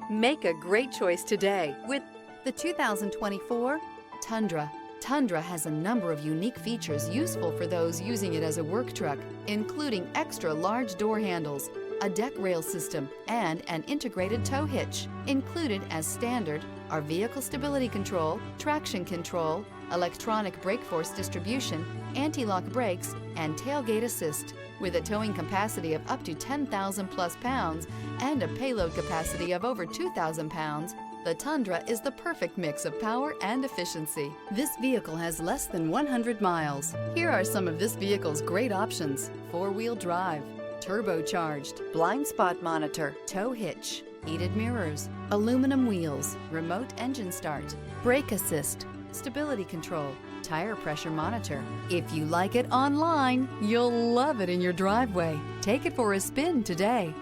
Make a great choice today with the 2024 Tundra. Tundra has a number of unique features useful for those using it as a work truck, including extra large door handles, a deck rail system, and an integrated tow hitch. Included as standard are vehicle stability control, traction control, electronic brake force distribution, anti-lock brakes, and tailgate assist. With a towing capacity of up to 10,000 plus pounds and a payload capacity of over 2,000 pounds, the Tundra is the perfect mix of power and efficiency. This vehicle has less than 100 miles. Here are some of this vehicle's great options: four-wheel drive, turbocharged, blind spot monitor, tow hitch, heated mirrors, aluminum wheels, remote engine start, brake assist, stability control, tire pressure monitor. If you like it online, you'll love it in your driveway. Take it for a spin today.